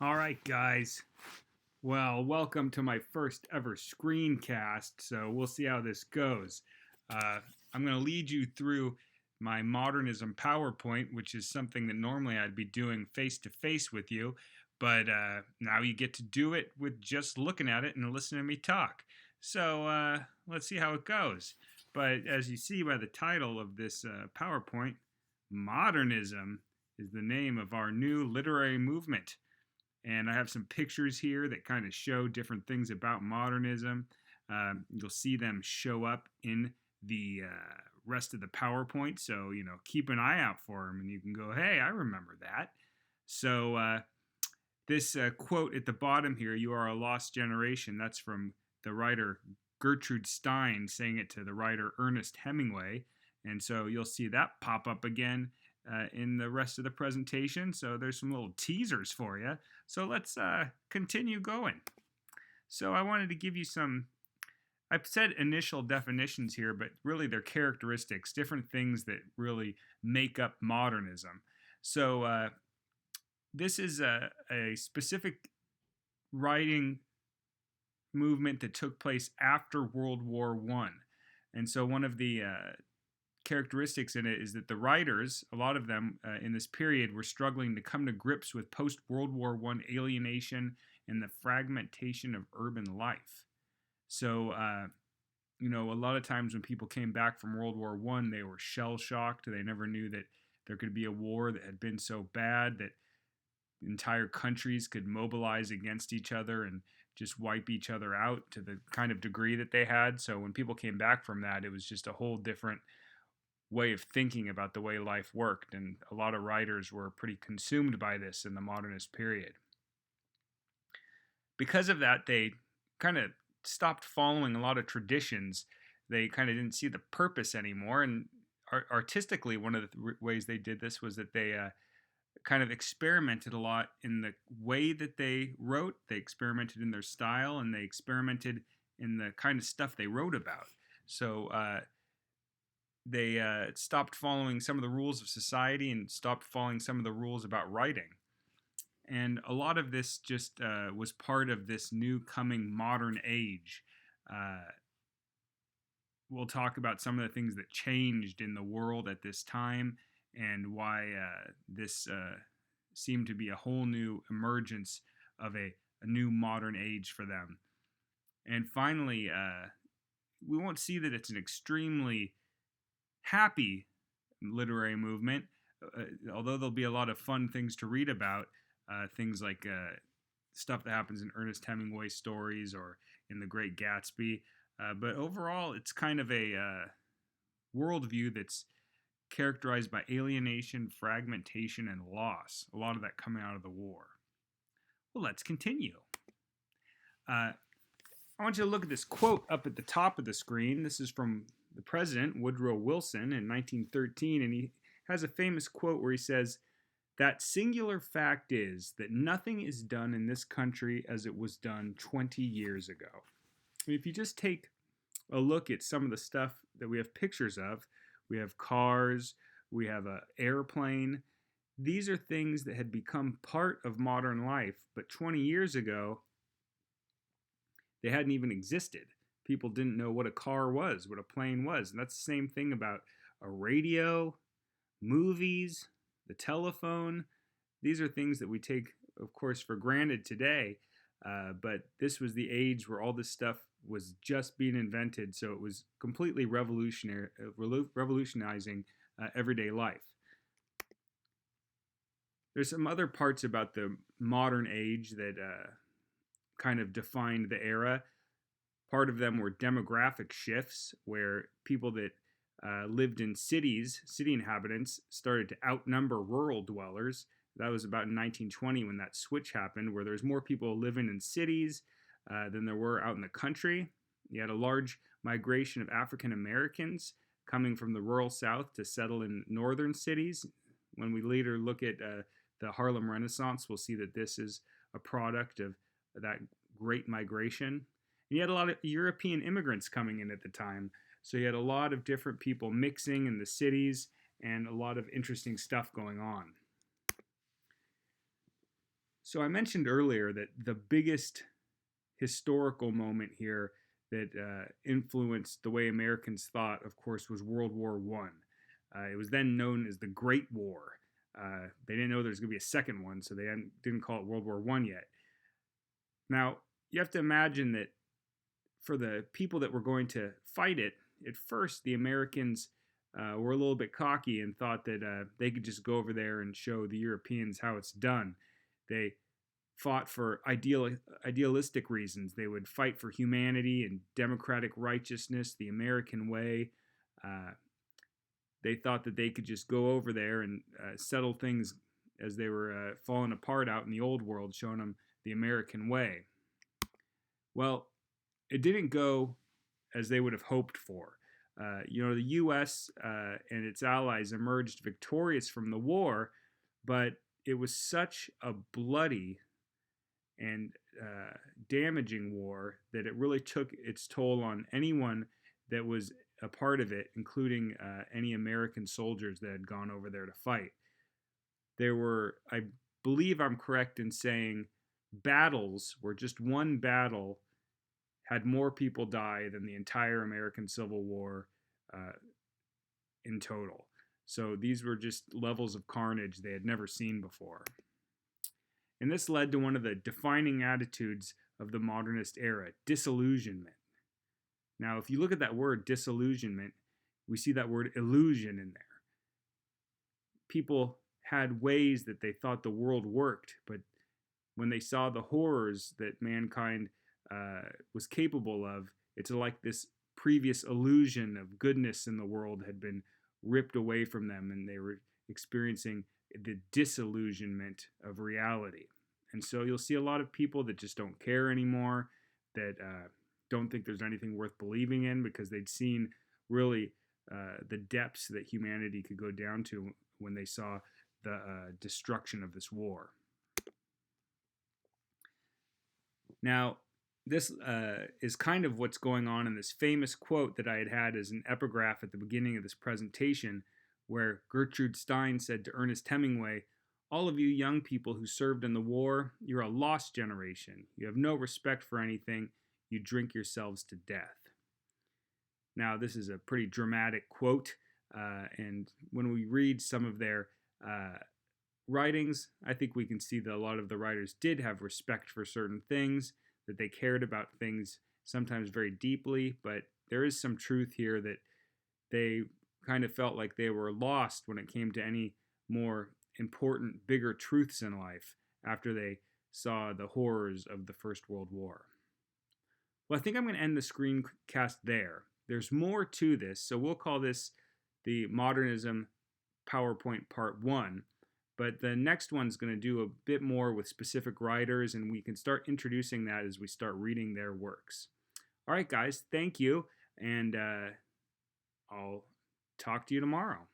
All right, guys. Well, welcome to my first ever screencast. So we'll see how this goes. I'm going to lead you through my modernism PowerPoint, which is something that normally I'd be doing face to face with you. But now you get to do it with just looking at it and listening to me talk. So let's see how it goes. But as you see by the title of this PowerPoint, modernism is the name of our new literary movement. And I have some pictures here that kind of show different things about modernism. You'll see them show up in the rest of the PowerPoint. So, keep an eye out for them and you can go, hey, I remember that. So, this quote at the bottom here, you are a lost generation, that's from the writer Gertrude Stein saying it to the writer Ernest Hemingway. And so you'll see that pop up again in the rest of the presentation. So there's some little teasers for you. So let's continue going. So I wanted to give you some, I've said initial definitions here, but really they're characteristics, different things that really make up modernism. So this is a specific writing movement that took place after World War I. And so one of the characteristics in it is that the writers, a lot of them in this period, were struggling to come to grips with post-World War I alienation and the fragmentation of urban life. So, a lot of times when people came back from World War I, they were shell-shocked. They never knew that there could be a war that had been so bad that entire countries could mobilize against each other and just wipe each other out to the kind of degree that they had. So when people came back from that, it was just a whole different way of thinking about the way life worked, and a lot of writers were pretty consumed by this in the modernist period. Because of that, they kind of stopped following a lot of traditions. They kind of didn't see the purpose anymore, and artistically, one of the ways they did this was that they kind of experimented a lot in the way that they wrote. They experimented in their style, and they experimented in the kind of stuff they wrote about. So they stopped following some of the rules of society and stopped following some of the rules about writing. And a lot of this just was part of this new coming modern age. We'll talk about some of the things that changed in the world at this time and why this seemed to be a whole new emergence of a new modern age for them. And finally, we won't see that it's an extremely happy literary movement, although there'll be a lot of fun things to read about, things like stuff that happens in Ernest Hemingway stories or in The Great Gatsby. But overall, it's kind of a worldview that's characterized by alienation, fragmentation, and loss. A lot of that coming out of the war. Well, let's continue. I want you to look at this quote up at the top of the screen. This is from the president, Woodrow Wilson, in 1913, and he has a famous quote where he says, "That singular fact is that nothing is done in this country as it was done 20 years ago." If you just take a look at some of the stuff that we have pictures of, we have cars, we have an airplane. These are things that had become part of modern life, but 20 years ago, they hadn't even existed. People didn't know what a car was, what a plane was. And that's the same thing about a radio, movies, the telephone. These are things that we take, of course, for granted today. But this was the age where all this stuff was just being invented. So it was completely revolutionizing everyday life. There's some other parts about the modern age that kind of defined the era. Part of them were demographic shifts, where people that lived in cities, city inhabitants, started to outnumber rural dwellers. That was about in 1920 when that switch happened, where there's more people living in cities than there were out in the country. You had a large migration of African Americans coming from the rural South to settle in northern cities. When we later look at the Harlem Renaissance, we'll see that this is a product of that great migration. And you had a lot of European immigrants coming in at the time. So you had a lot of different people mixing in the cities and a lot of interesting stuff going on. So I mentioned earlier that the biggest historical moment here that influenced the way Americans thought, of course, was World War One. It was then known as the Great War. They didn't know there was going to be a second one, so they didn't call it World War One yet. Now, you have to imagine that for the people that were going to fight it, at first the Americans were a little bit cocky and thought that they could just go over there and show the Europeans how it's done. They fought for idealistic reasons. They would fight for humanity and democratic righteousness, the American way. Uh, they thought that they could just go over there and settle things as they were falling apart out in the old world, showing them the American way. Well, it didn't go as they would have hoped for. The U.S. And its allies emerged victorious from the war, but it was such a bloody and damaging war that it really took its toll on anyone that was a part of it, including any American soldiers that had gone over there to fight. There were, I believe I'm correct in saying, battles where just one battle had more people die than the entire American Civil War in total. So these were just levels of carnage they had never seen before. And this led to one of the defining attitudes of the modernist era, disillusionment. Now, if you look at that word disillusionment, we see that word illusion in there. People had ways that they thought the world worked, but when they saw the horrors that mankind was capable of, it's like this previous illusion of goodness in the world had been ripped away from them, and they were experiencing the disillusionment of reality. And so you'll see a lot of people that just don't care anymore, that don't think there's anything worth believing in because they'd seen really the depths that humanity could go down to when they saw the destruction of this war. Now, this is kind of what's going on in this famous quote that I had as an epigraph at the beginning of this presentation, where Gertrude Stein said to Ernest Hemingway, "All of you young people who served in the war, you're a lost generation. You have no respect for anything. You drink yourselves to death." Now, this is a pretty dramatic quote, and when we read some of their writings, I think we can see that a lot of the writers did have respect for certain things, that they cared about things sometimes very deeply, but there is some truth here that they kind of felt like they were lost when it came to any more important, bigger truths in life after they saw the horrors of the First World War. Well, I think I'm going to end the screencast there. There's more to this, so we'll call this the Modernism PowerPoint Part 1. But the next one's going to do a bit more with specific writers, and we can start introducing that as we start reading their works. All right, guys, thank you, and I'll talk to you tomorrow.